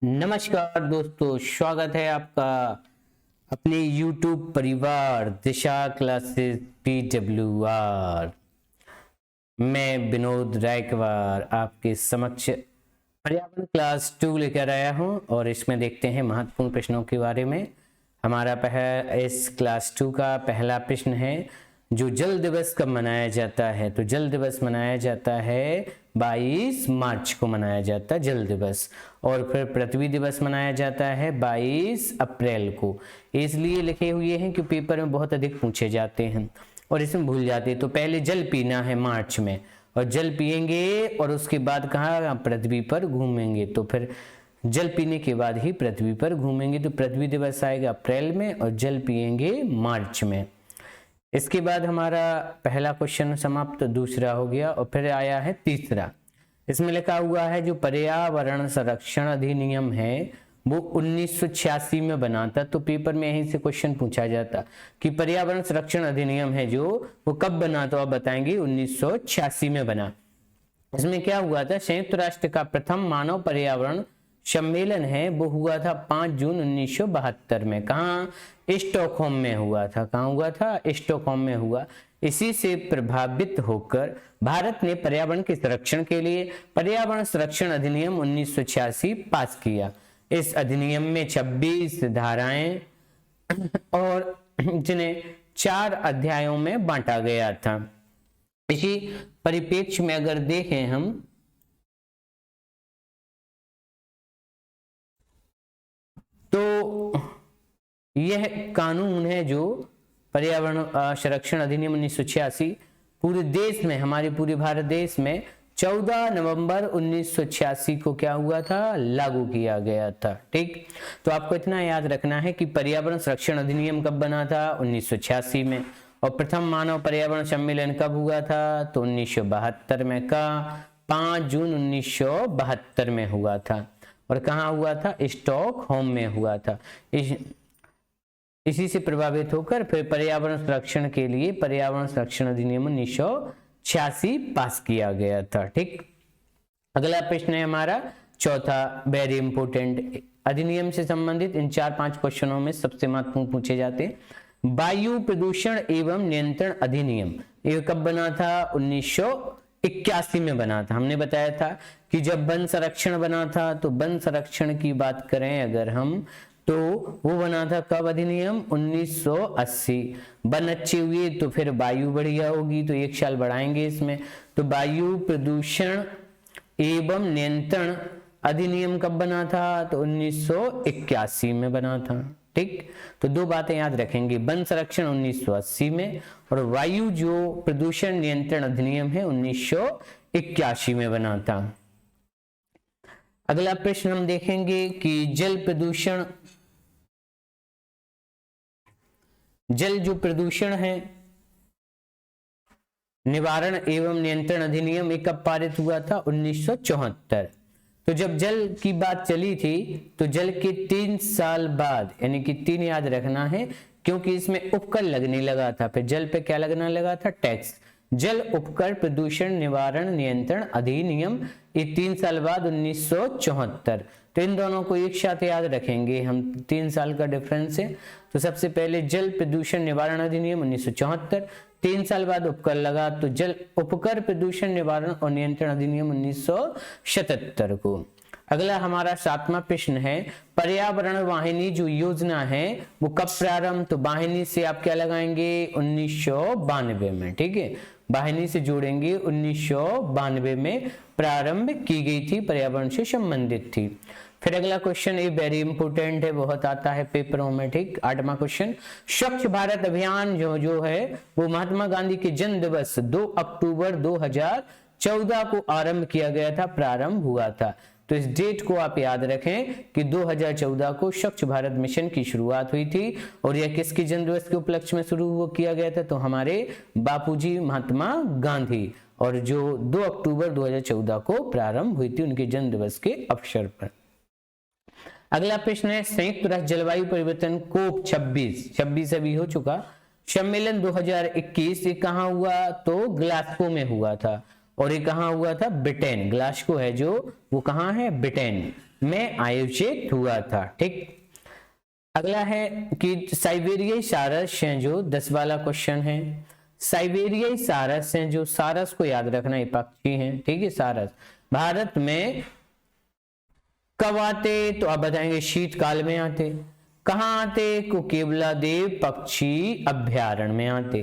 नमस्कार दोस्तों, स्वागत है आपका अपने YouTube परिवार दिशा क्लासेस PWR। मैं विनोद रायकवार आपके समक्ष पर्यावरण क्लास 2 लेकर आया हूं और इसमें देखते हैं महत्वपूर्ण प्रश्नों के बारे में। हमारा इस क्लास 2 का पहला प्रश्न है, जो जल दिवस कब मनाया जाता है? तो जल दिवस मनाया जाता है 22 मार्च को मनाया जाता है जल दिवस। और फिर पृथ्वी दिवस मनाया जाता है 22 अप्रैल को। इसलिए लिखे हुए हैं कि पेपर में बहुत अधिक पूछे जाते हैं और इसमें भूल जाते हैं। तो पहले जल पीना है मार्च में, और जल पिएंगे और उसके बाद कहाँ? पृथ्वी पर घूमेंगे। तो फिर जल पीने के बाद ही पृथ्वी पर घूमेंगे। तो पृथ्वी दिवस आएगा अप्रैल में और जल पिएंगे मार्च में। इसके बाद हमारा पहला क्वेश्चन समाप्त, दूसरा हो गया। और फिर आया है तीसरा। इसमें लिखा हुआ है जो पर्यावरण संरक्षण अधिनियम है वो 1986 में बना था। तो पेपर में यहीं से क्वेश्चन पूछा जाता कि पर्यावरण संरक्षण अधिनियम है जो वो कब बना, तो आप बताएंगे 1986 में बना। इसमें क्या हुआ था? संयुक्त राष्ट्र का प्रथम मानव पर्यावरण सम्मेलन है वो हुआ था 5 जून 1972 में। कहाँ? स्टॉकहोम में हुआ था। कहाँ हुआ था? स्टॉकहोम में हुआ। इसी से प्रभावित होकर भारत ने पर्यावरण के संरक्षण के लिए पर्यावरण संरक्षण अधिनियम 1986 पास किया। इस अधिनियम में 26 धाराएं और जिन्हें 4 अध्यायों में बांटा गया था। इसी परिप्रेक्ष्य में अगर देखें हम तो यह कानून है जो पर्यावरण संरक्षण अधिनियम 1986 पूरे देश में, हमारे पूरे भारत देश में 14 नवंबर 1986 को क्या हुआ था? लागू किया गया था। ठीक, तो आपको इतना याद रखना है कि पर्यावरण संरक्षण अधिनियम कब बना था? 1986 में। और प्रथम मानव पर्यावरण सम्मेलन कब हुआ था? तो 1972 में। का 5 जून 1972 में हुआ था। और कहाँ हुआ था? स्टॉकहोम में हुआ था। इसी से प्रभावित होकर फिर पर्यावरण संरक्षण के लिए पर्यावरण संरक्षण अधिनियम 1986 पास किया गया था। ठीक, अगला प्रश्न है हमारा चौथा, वेरी इंपोर्टेंट। अधिनियम से संबंधित इन 4-5 क्वेश्चनों में सबसे महत्वपूर्ण पूछे जाते हैं। वायु प्रदूषण एवं नियंत्रण अधिनियम ये कब बना था? 1981 में बना था। हमने बताया था कि जब वन संरक्षण बना था, तो वन संरक्षण की बात करें अगर हम, तो वो बना था कब? अधिनियम 1980। वन अच्छे हुए तो फिर वायु बढ़िया होगी, तो 1 साल बढ़ाएंगे इसमें। तो वायु प्रदूषण एवं नियंत्रण अधिनियम कब बना था? तो 1981 में बना था। ठीक, तो 2 बातें याद रखेंगे, वन संरक्षण 1980 में और वायु जो प्रदूषण नियंत्रण अधिनियम है 1981 में बना था। अगला प्रश्न हम देखेंगे कि जल प्रदूषण, जल जो प्रदूषण है निवारण एवं नियंत्रण अधिनियम एक कब पारित हुआ था? 1974। तो जब जल की बात चली थी तो जल के 3 साल बाद, यानी कि 3 याद रखना है क्योंकि इसमें उपकर लगने लगा था। फिर जल पे क्या लगना लगा था? टैक्स। जल उपकर प्रदूषण निवारण नियंत्रण अधिनियम ये 3 साल बाद 1974। तो इन दोनों को एक साथ याद रखेंगे हम, 3 साल का डिफरेंस है। तो सबसे पहले जल प्रदूषण निवारण अधिनियम 1974, 3 साल बाद उपकर लगा तो जल उपकर प्रदूषण निवारण और नियंत्रण अधिनियम 1977 को। अगला हमारा 7वां प्रश्न है, पर्यावरण वाहिनी जो योजना है वो कब प्रारंभ? तो वाहिनी से आप क्या लगाएंगे? 1992 में। ठीक है, वाहिनी से जोड़ेंगे, 1992 में प्रारंभ की गई थी, पर्यावरण से संबंधित थी। फिर अगला क्वेश्चन ये वेरी इंपोर्टेंट है, बहुत आता है पेपरों में। ठीक, 8वां क्वेश्चन, स्वच्छ भारत अभियान जो है वो महात्मा गांधी के जन्म दिवस 2 अक्टूबर 2014 को आरंभ किया गया था, प्रारंभ हुआ था। तो इस डेट को आप याद रखें कि 2014 को स्वच्छ भारत मिशन की शुरुआत हुई थी। और यह किसके जन्म दिवस के उपलक्ष्य में शुरू किया गया था? तो हमारे बापूजी महात्मा गांधी, और जो 2 अक्टूबर 2014 को प्रारंभ हुई थी उनके जन्म दिवस के अवसर पर। अगला प्रश्न है, संयुक्त राष्ट्र जलवायु परिवर्तन कोप 26 अभी हो चुका सम्मेलन 2021 ये कहाँ हुआ? तो ग्लासगो में हुआ था। और ये कहाँ हुआ था? ब्रिटेन, ग्लासगो है जो वो कहाँ है? ब्रिटेन में आयोजित हुआ था। ठीक, अगला है कि साइबेरियाई सारस हैं जो 10 वाला क्वेश्चन है। साइबेरियाई सारस हैं जो, सारस को याद रखना, ये पक्षी हैं, ठीक है। सारस भारत में कब आते? तो आप बताएंगे शीतकाल में आते। कहाँ आते? को केवलादेव पक्षी अभ्यारण्य में आते।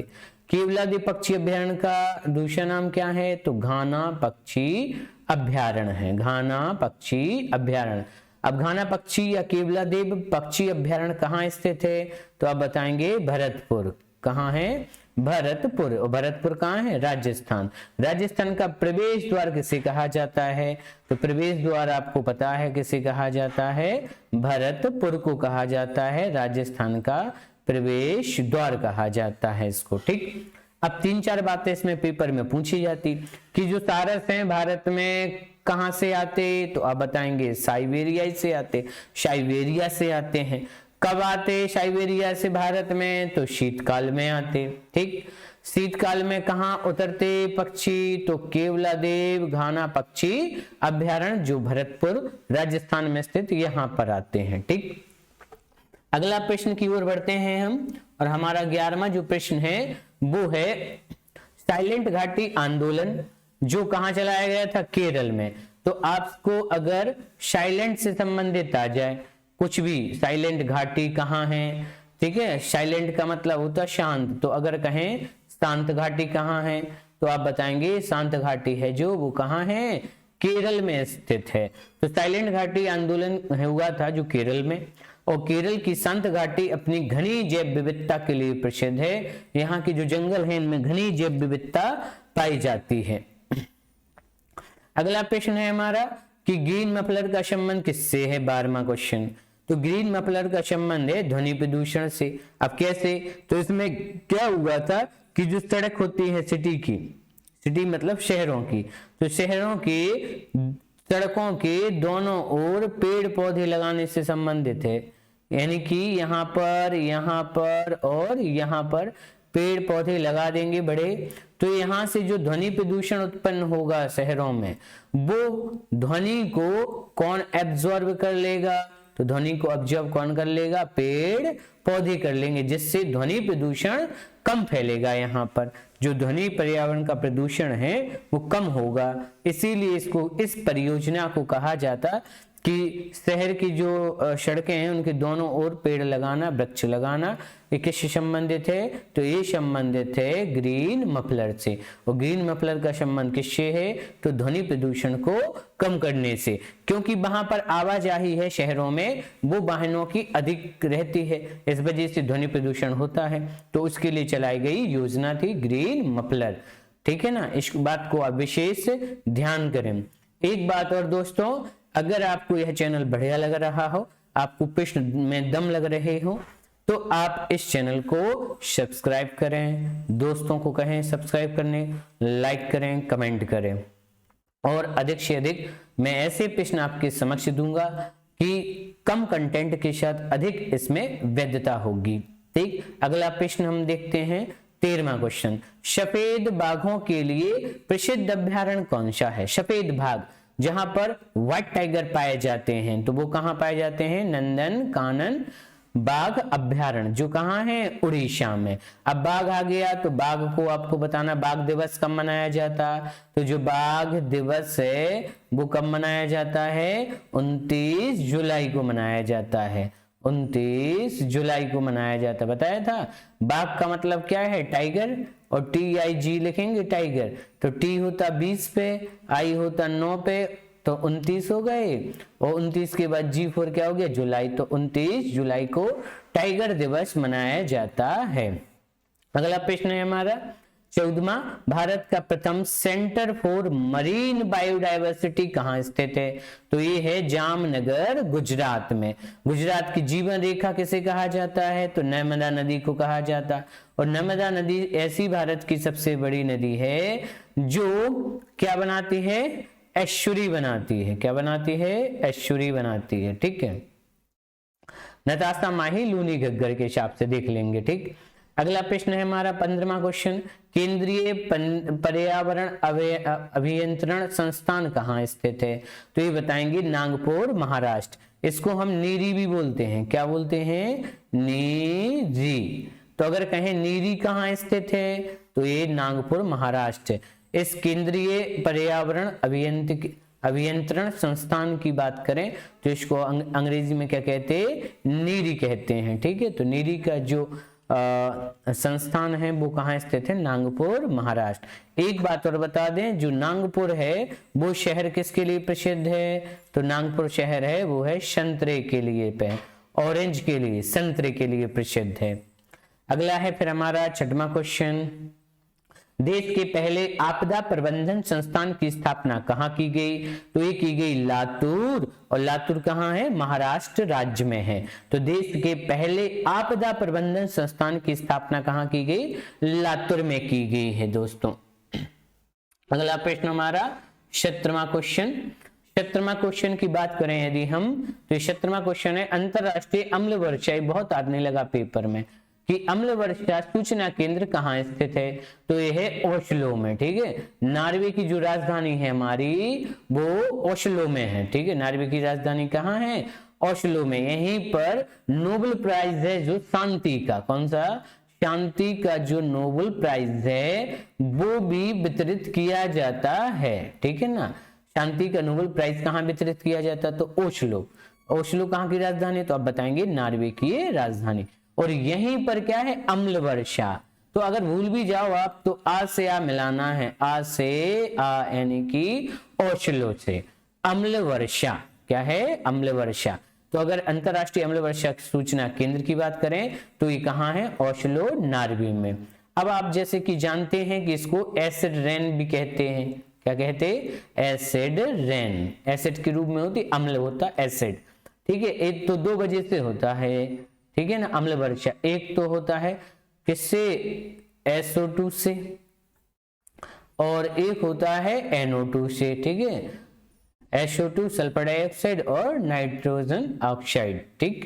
केवलादेव पक्षी अभ्यारण्य का दूसरा नाम क्या है? तो घाना पक्षी अभ्यारण्य है, घाना पक्षी अभ्यारण्य। अब घाना पक्षी या केवलादेव पक्षी अभ्यारण्य कहाँ स्थित है? तो आप बताएंगे भरतपुर। कहाँ है? भरतपुर। और भरतपुर कहाँ है? राजस्थान। राजस्थान का प्रवेश द्वार किसे कहा जाता है? तो प्रवेश द्वार आपको पता है किसे कहा जाता है? भरतपुर को कहा जाता है, राजस्थान का प्रवेश द्वार कहा जाता है इसको। ठीक, अब 3-4 बातें इसमें पेपर में पूछी जाती कि जो सारस हैं भारत में कहां से आते? तो आप बताएंगे साइबेरिया से आते, साइबेरिया से आते हैं। कब आते साइबेरिया से भारत में? तो शीतकाल में आते। ठीक, शीतकाल में कहां उतरते पक्षी? तो केवलादेव घाना पक्षी अभ्यारण्य जो भरतपुर राजस्थान में स्थित, यहां पर आते हैं। ठीक, अगला प्रश्न की ओर बढ़ते हैं हम, और हमारा 11वां जो प्रश्न है वो है साइलेंट घाटी आंदोलन जो कहां चलाया गया था? केरल में। तो आपको अगर साइलेंट से संबंधित आ जाए कुछ भी, साइलेंट घाटी कहाँ है, ठीक है, साइलेंट का मतलब होता है शांत, तो अगर कहें शांत घाटी कहाँ है तो आप बताएंगे शांत घाटी है जो वो कहाँ है? केरल में स्थित है। तो साइलेंट घाटी आंदोलन हुआ था जो केरल में, और केरल की शांत घाटी अपनी घनी जैव विविधता के लिए प्रसिद्ध है। यहाँ की जो जंगल है इनमें घनी जैव विविधता पाई जाती है। अगला प्रश्न है हमारा कि ग्रीन मफलर का संबंध किससे है? 12वां क्वेश्चन। तो ग्रीन मफलर का संबंध है ध्वनि प्रदूषण से। अब कैसे? तो इसमें क्या हुआ था कि जो सड़क होती है सिटी की, सिटी मतलब शहरों की, तो शहरों की सड़कों के दोनों ओर पेड़ पौधे लगाने से संबंधित है। यानी कि यहाँ पर और यहाँ पर पेड़ पौधे लगा देंगे बड़े, तो यहाँ से जो ध्वनि प्रदूषण उत्पन्न होगा शहरों में, वो ध्वनि को कौन एब्जॉर्ब कर लेगा? तो ध्वनि को ऑब्जर्व कौन कर लेगा? पेड़ पौधे कर लेंगे, जिससे ध्वनि प्रदूषण कम फैलेगा। यहाँ पर जो ध्वनि पर्यावरण का प्रदूषण है वो कम होगा। इसीलिए इसको, इस परियोजना को कहा जाता कि शहर की जो सड़कें हैं उनके दोनों ओर पेड़ लगाना, वृक्ष लगाना। ये किससे संबंधित है? तो ये संबंधित है ग्रीन मफलर से। और ग्रीन मफलर का संबंध किससे है? तो ध्वनि प्रदूषण को कम करने से, क्योंकि वहां पर आवाजाही है शहरों में, वो वाहनों की अधिक रहती है, इस वजह से ध्वनि प्रदूषण होता है। तो उसके लिए चलाई गई योजना थी ग्रीन मफलर। ठीक है ना, इस बात को आप विशेष ध्यान करें। एक बात और दोस्तों, अगर आपको यह चैनल बढ़िया लग रहा हो, आपको प्रश्न में दम लग रहे हो, तो आप इस चैनल को सब्सक्राइब करें, दोस्तों को कहें सब्सक्राइब करने, लाइक करें, कमेंट करें, और अधिक से अधिक मैं ऐसे प्रश्न आपके समक्ष दूंगा कि कम कंटेंट के साथ अधिक इसमें वैधता होगी। ठीक, अगला प्रश्न हम देखते हैं 13वां क्वेश्चन। सफेद बाघों के लिए प्रसिद्ध अभ्यारण्य कौन सा है? सफेद बाघ जहां पर व्हाइट टाइगर पाए जाते हैं, तो वो कहां पाए जाते हैं? नंदन कानन बाघ अभ्यारण्य जो कहां है? उड़ीसा में। अब बाघ आ गया तो बाघ को आपको बताना बाघ दिवस कब मनाया जाता? तो जो बाघ दिवस है वो कब मनाया जाता है? 29 जुलाई को मनाया जाता है। 29 जुलाई को मनाया जाता, बताया था। बाघ का मतलब क्या है? टाइगर, और TIG लिखेंगे टाइगर, तो T होता 20 पे, I होता 9 पे, तो 29 हो गए, और 29 के बाद G4 क्या हो गया? जुलाई। तो 29 जुलाई को टाइगर दिवस मनाया जाता है। अगला प्रश्न है हमारा 14वां। भारत का प्रथम सेंटर फॉर मरीन बायोडायवर्सिटी कहां स्थित है? तो ये है जामनगर, गुजरात में। गुजरात की जीवन रेखा किसे कहा जाता है? तो नर्मदा नदी को कहा जाता। और नर्मदा नदी ऐसी भारत की सबसे बड़ी नदी है जो क्या बनाती है? एस्चुरी बनाती है। क्या बनाती है? एस्चुरी बनाती है। ठीक है, नताशा माही लूनी घग्गर के हिसाब से देख लेंगे। ठीक, अगला प्रश्न है हमारा 15वां क्वेश्चन, केंद्रीय पर्यावरण अभियंत्रण संस्थान कहाँ स्थित है? तो ये बताएंगे नागपुर महाराष्ट्र। इसको हम नीरी भी बोलते हैं, क्या बोलते हैं? नीरी। तो अगर कहें नीरी कहाँ स्थित है तो ये नागपुर महाराष्ट्र। इस केंद्रीय पर्यावरण अभियंत्रण संस्थान की बात करें तो इसको अंग्रेजी में क्या कहते हैं? नीरी कहते हैं। ठीक है, तो नीरी का जो संस्थान है वो कहाँ स्थित है? नागपुर महाराष्ट्र। एक बात और बता दें, जो नागपुर है वो शहर किसके लिए प्रसिद्ध है? तो नागपुर शहर है वो है संतरे के लिए, ऑरेंज के लिए, संतरे के लिए प्रसिद्ध है। अगला है फिर हमारा 6वां क्वेश्चन, देश के पहले आपदा प्रबंधन संस्थान की स्थापना कहाँ की गई? तो ये की गई लातूर, और लातूर कहाँ है? महाराष्ट्र राज्य में है। तो देश के पहले आपदा प्रबंधन संस्थान की स्थापना कहाँ की गई? लातूर में की गई है दोस्तों। अगला प्रश्न हमारा 17वां क्वेश्चन। 17वां क्वेश्चन की बात करें यदि हम, तो 17वां क्वेश्चन है अंतरराष्ट्रीय अम्ल वर्षा। बहुत आने लगा पेपर में कि अम्ल वर्षा सूचना केंद्र कहाँ स्थित है? तो यह है ओस्लो में। ठीक है, नॉर्वे की जो राजधानी है हमारी वो ओस्लो में है। ठीक है, नॉर्वे की राजधानी कहाँ है? ओस्लो में। यहीं पर नोबेल प्राइज है जो शांति का, कौन सा? शांति का जो नोबेल प्राइज है वो भी वितरित किया जाता है। ठीक है ना, शांति का नोबेल प्राइज कहाँ वितरित किया जाता है? तो ओस्लो। ओस्लो कहाँ की राजधानी? तो आप बताएंगे नॉर्वे की राजधानी। और यहीं पर क्या है? अम्ल वर्षा। तो अगर भूल भी जाओ आप तो आ से आ मिलाना है, आ से आ यानी कि ओस्लो से। अम्ल वर्षा क्या है? अम्ल वर्षा। तो अगर अंतरराष्ट्रीय अम्ल वर्षा सूचना केंद्र की बात करें तो ये कहाँ है? ओस्लो, नॉर्वे में। अब आप जैसे कि जानते हैं कि इसको एसिड रेन भी कहते हैं। क्या कहते हैं? Acid rain. एसिड के रूप में होती, अम्ल होता एसिड। ठीक है, एक तो 2 वजह से होता है। ठीक है ना, अम्ल वर्षा। एक तो होता है किससे? SO2 से, और एक होता है NO2 से। ठीक है, SO2 सल्फर डाइऑक्साइड और नाइट्रोजन ऑक्साइड। ठीक,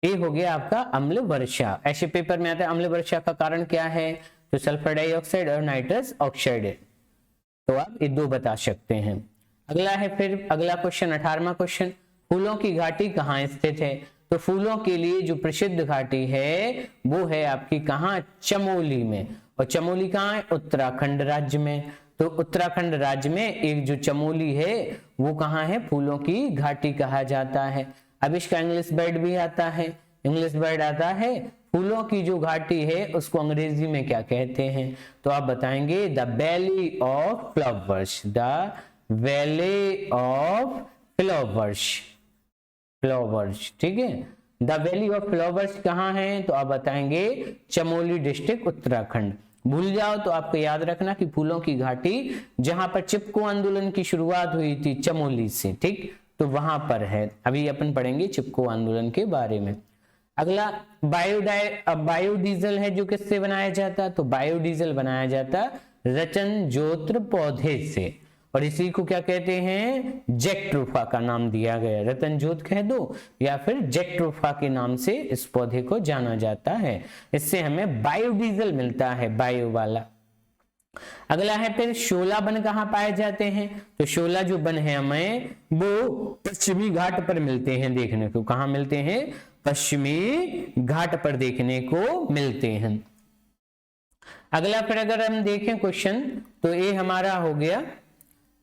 ये हो गया आपका अम्ल वर्षा। ऐसे पेपर में आता है अम्ल वर्षा का कारण क्या है? तो सल्फर डाइऑक्साइड और नाइट्रस ऑक्साइड है। तो आप ये 2 बता सकते हैं। अगला है फिर अगला क्वेश्चन 18वां क्वेश्चन, फूलों की घाटी कहाँ स्थित है? तो फूलों के लिए जो प्रसिद्ध घाटी है वो है आपकी कहाँ? चमोली में। और चमोली कहाँ है? उत्तराखंड राज्य में। तो उत्तराखंड राज्य में एक जो चमोली है वो कहाँ है? फूलों की घाटी कहा जाता है। अब इसका इंग्लिश वर्ड भी आता है। इंग्लिश वर्ड आता है, फूलों की जो घाटी है उसको अंग्रेजी में क्या कहते हैं? तो आप बताएंगे the valley of flowers. The valley of flowers. Flowers. ठीक है, द वैली ऑफ फ्लावर्स कहाँ है? तो आप बताएंगे चमोली डिस्ट्रिक्ट, उत्तराखंड। भूल जाओ तो आपको याद रखना कि फूलों की घाटी जहां पर चिपको आंदोलन की शुरुआत हुई थी चमोली से, ठीक, तो वहां पर है। अभी अपन पढ़ेंगे चिपको आंदोलन के बारे में। अगला बायोडीजल है जो किससे बनाया जाता? तो बायोडीजल बनाया जाता रचन जोत्र पौधे से, और इसी को क्या कहते हैं? जैक्ट्रोफा का नाम दिया गया। रतन जोत कह दो या फिर जैक्ट्रोफा के नाम से इस पौधे को जाना जाता है। इससे हमें बायोडीजल मिलता है, बायो वाला। अगला है फिर शोला वन कहाँ पाए जाते हैं? तो शोला जो वन है हमें वो पश्चिमी घाट पर मिलते हैं देखने को। कहाँ मिलते हैं? पश्चिमी घाट पर देखने को मिलते हैं। अगला फिर अगर हम देखें क्वेश्चन तो ये हमारा हो गया।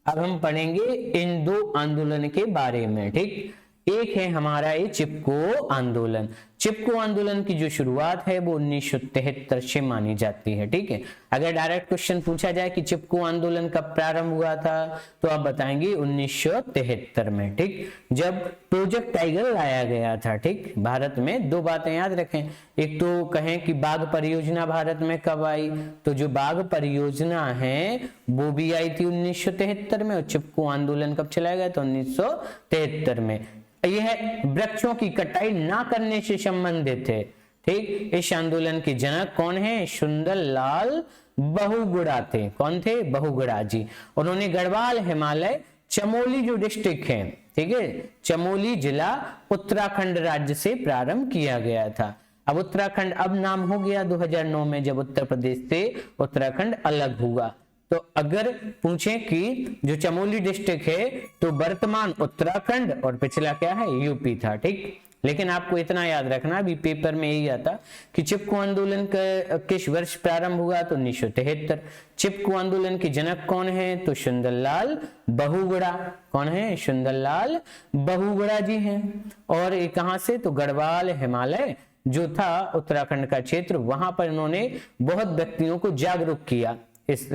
अब हम पढ़ेंगे इन 2 आंदोलन के बारे में, ठीक। एक है हमारा ये चिपको आंदोलन। चिपको आंदोलन की जो शुरुआत है वो 1973 से मानी जाती है, ठीक है। अगर डायरेक्ट क्वेश्चन पूछा जाए कि चिपको आंदोलन कब प्रारंभ हुआ था तो आप बताएंगे 1973 में, ठीक, जब प्रोजेक्ट टाइगर लाया गया था, ठीक। भारत में 2 बातें याद रखें, एक तो कहें कि बाघ परियोजना भारत में कब आई, तो जो बाघ परियोजना है वो भी आई थी 1973 में, और चिपको आंदोलन कब चलाया गया था? 1973 में। यह वृक्षों की कटाई ना करने से संबंधित है, ठीक। इस आंदोलन के जनक कौन है? सुंदरलाल बहुगुणा थे। कौन थे? बहुगुणा जी। उन्होंने गढ़वाल हिमालय चमोली जो डिस्ट्रिक्ट है, ठीक है, चमोली जिला उत्तराखंड राज्य से प्रारंभ किया गया था। अब उत्तराखंड अब नाम हो गया 2009 में, जब उत्तर प्रदेश से उत्तराखंड अलग हुआ। तो अगर पूछे कि जो चमोली डिस्ट्रिक्ट है तो वर्तमान उत्तराखंड और पिछला क्या है, यूपी था। ठीक, लेकिन आपको इतना याद रखना, अभी पेपर में यही आता कि चिपको आंदोलन का किस वर्ष प्रारंभ हुआ, तो 1973। चिपको आंदोलन के जनक कौन है, तो सुंदरलाल बहुगुणा। कौन है, सुंदरलाल बहुगुणा जी हैं। और ये कहां से, तो गढ़वाल हिमालय जो था उत्तराखंड का क्षेत्र, वहां पर इन्होंने बहुत व्यक्तियों को जागरूक किया। इस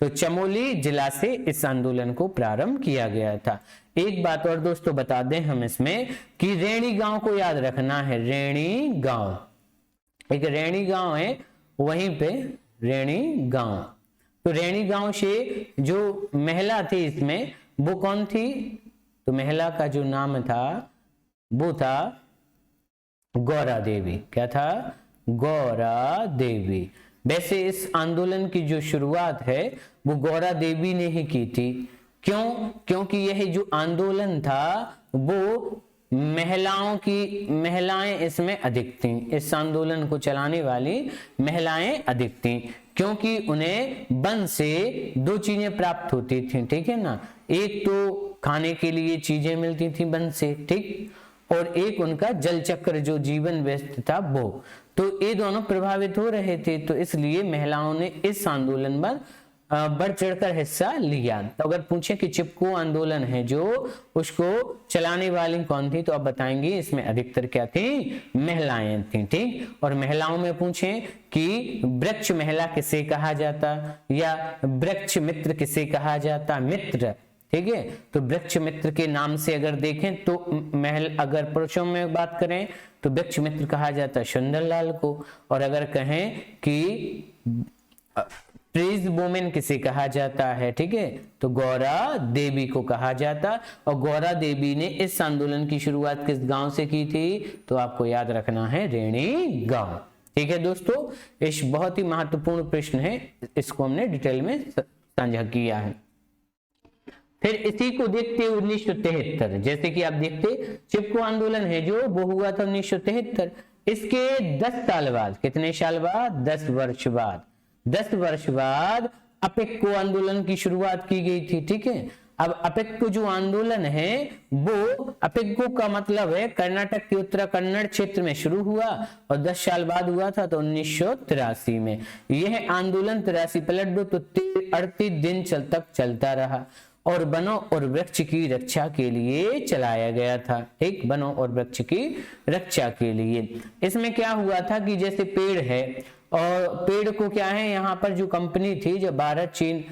तो चमोली जिला से इस आंदोलन को प्रारंभ किया गया था। एक बात और दोस्तों बता दें हम इसमें कि रैणी गांव को याद रखना है। रैणी गांव, एक रैणी गांव है, वहीं पे रैणी गांव। तो रैणी गांव से जो महिला थी इसमें, वो कौन थी, तो महिला का जो नाम था वो था गौरा देवी। क्या था, गौरा देवी। वैसे इस आंदोलन की जो शुरुआत है वो गौरा देवी ने ही की थी। क्यों, क्योंकि यह जो आंदोलन था वो महिलाएं इसमें अधिक थीं। इस आंदोलन को चलाने वाली महिलाएं अधिक थीं, क्योंकि उन्हें वन से दो चीजें प्राप्त होती थी। ठीक है ना, एक तो खाने के लिए चीजें मिलती थी वन से, ठीक, और एक उनका जल चक्र जो जीवन व्यस्त था वो, तो ये दोनों प्रभावित हो रहे थे। तो इसलिए महिलाओं ने इस आंदोलन में बढ़ चढ़कर हिस्सा लिया। तो अगर पूछे कि चिपको आंदोलन है जो, उसको चलाने वाली कौन थी, तो आप बताएंगे इसमें अधिकतर क्या थी, महिलाएं थी। ठीक, और महिलाओं में पूछे कि वृक्ष महिला किसे कहा जाता, या वृक्ष मित्र किसे कहा जाता, मित्र। ठीक है, तो वृक्ष मित्र के नाम से अगर देखें तो अगर पुरुषों में बात करें तो वृक्ष मित्र कहा जाता है सुंदरलाल को, और अगर कहें कि ट्रीज वुमेन किसे कहा जाता है, ठीक है, तो गौरा देवी को कहा जाता। और गौरा देवी ने इस आंदोलन की शुरुआत किस गांव से की थी, तो आपको याद रखना है रैणी गांव। ठीक है दोस्तों, इस बहुत ही महत्वपूर्ण प्रश्न है, इसको हमने डिटेल में साझा किया है। फिर इसी को देखते 1973, जैसे कि आप देखते चिपको आंदोलन है जो वो हुआ था 1973। इसके 10 साल बाद, कितने साल बाद, 10 वर्ष बाद, 10 वर्ष बाद अपेक्को आंदोलन की शुरुआत की गई थी। ठीक है, अब अपेक्को जो आंदोलन है वो, अपेक्को का मतलब है कर्नाटक के उत्तरा कन्नड़ क्षेत्र में शुरू हुआ और 10 साल बाद हुआ था, तो 1983 में। यह आंदोलन 83 पलट दो तो 38 दिन तक चलता रहा और वनों और वृक्ष की रक्षा के लिए चलाया गया था। ठीक, वनों और वृक्ष की रक्षा के लिए। इसमें क्या हुआ था कि जैसे पेड़ है, और पेड़ को क्या है, यहाँ पर जो कंपनी थी, जो भारत चीन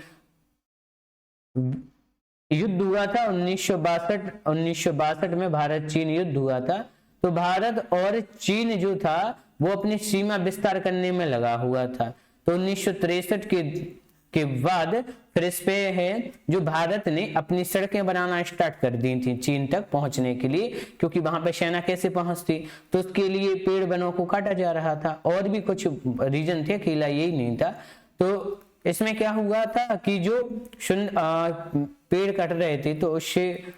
युद्ध हुआ था 1962 में भारत चीन युद्ध हुआ था, तो भारत और चीन जो था वो अपनी सीमा विस्तार करने में लगा हुआ था। तो 1963 के बाद फिर इस पे है जो भारत ने अपनी सड़कें बनाना स्टार्ट कर दी थी चीन तक पहुंचने के लिए, क्योंकि वहां पे सेना कैसे पहुंचती, तो उसके लिए पेड़ वनों को काटा जा रहा था। और भी कुछ रीजन थे, अकेला यही नहीं था। तो इसमें क्या हुआ था कि जो पेड़ कट रहे थे, तो उससे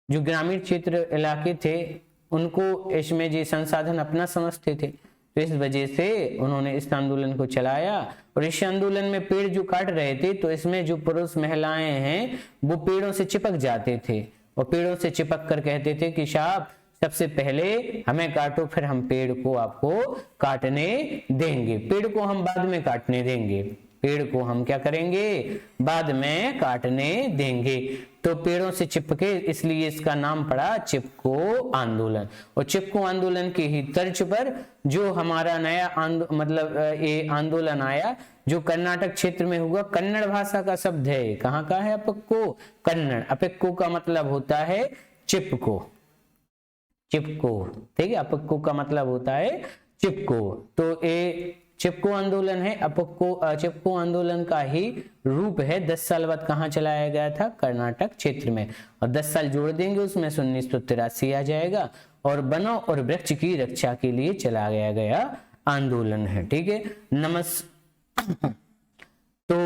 जो ग्रामीण क्षेत्र इलाके थे उनको इसमें जो संसाधन अपना समझते थे, तो इस वजह से उन्होंने इस आंदोलन को चलाया। और इस आंदोलन में पेड़ जो काट रहे थे, तो इसमें जो पुरुष महिलाएं हैं वो पेड़ों से चिपक जाते थे और पेड़ों से चिपक कर कहते थे कि साहब सबसे पहले हमें काटो, फिर हम पेड़ को आपको काटने देंगे, पेड़ को हम बाद में काटने देंगे, पेड़ को हम क्या करेंगे, बाद में काटने देंगे। तो पेड़ों से चिपके, इसलिए इसका नाम पड़ा चिपको आंदोलन। और चिपको आंदोलन की ही तर्ज पर जो हमारा नया ये आंदोलन आया जो कर्नाटक क्षेत्र में हुआ, कन्नड़ भाषा का शब्द है, कहाँ का है, अपेक्को, कन्नड़। अपेक्को का मतलब होता है चिपको, चिपको, ठीक है, अपेक्को का मतलब होता है चिपको। तो ये चिपको आंदोलन है, चिपको आंदोलन का ही रूप है। 10 साल बाद कहाँ चलाया गया था, कर्नाटक क्षेत्र में, और 10 साल जोड़ देंगे उसमें 1983 आ जाएगा। और वनों और वृक्ष की रक्षा के लिए चलाया गया आंदोलन है। ठीक है, तो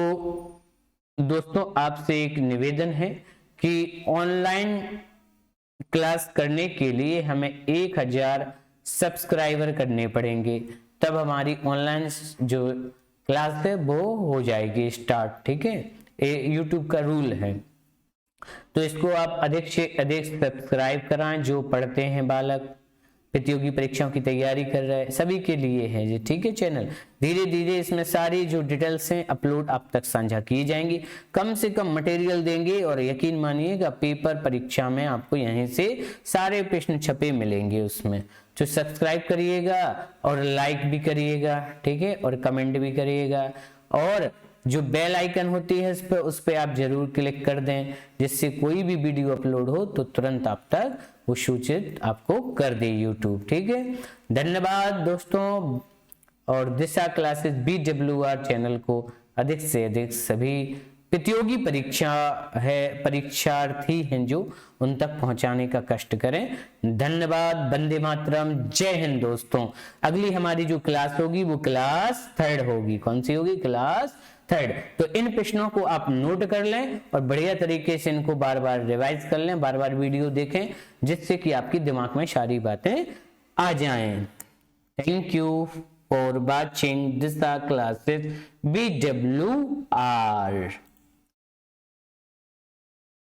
दोस्तों आपसे एक निवेदन है कि ऑनलाइन क्लास करने के लिए हमें 1000 सब्सक्राइबर करने पड़ेंगे, तब हमारी ऑनलाइन जो क्लास है वो हो जाएगी स्टार्ट। ठीक है, ये यूट्यूब का रूल है। तो इसको आप अधिक से अधिक सब्सक्राइब कराएं। जो पढ़ते हैं बालक, प्रतियोगी परीक्षाओं की तैयारी कर रहे हैं, सभी के लिए है ये। ठीक है, चैनल धीरे धीरे इसमें सारी जो डिटेल्स हैं अपलोड आप तक साझा की जाएंगी। कम से कम मटेरियल देंगे और यकीन मानिएगा पेपर परीक्षा में आपको यहीं से सारे प्रश्न छपे मिलेंगे उसमें। तो सब्सक्राइब करिएगा और लाइक भी करिएगा, ठीक है, और कमेंट भी करिएगा। और जो बेल आइकन होती है उस पर आप जरूर क्लिक कर दें, जिससे कोई भी वीडियो अपलोड हो तो तुरंत आप तक वो सूचित आपको कर दे यूट्यूब। ठीक है, धन्यवाद दोस्तों। और दिशा क्लासेस BWR चैनल को अधिक से अधिक सभी प्रतियोगी परीक्षार्थी हैं जो उन तक पहुंचाने का कष्ट करें। धन्यवाद, वंदे मातरम, जय हिंद दोस्तों। अगली हमारी जो क्लास होगी वो क्लास 3rd होगी। कौन सी होगी? Class 3rd। तो इन प्रश्नों को आप नोट कर लें और बढ़िया तरीके से इनको बार बार रिवाइज कर लें, बार बार वीडियो देखें, जिससे कि आपकी दिमाग में सारी बातें आ जाएं। Thank you for watching Disha classes BWR।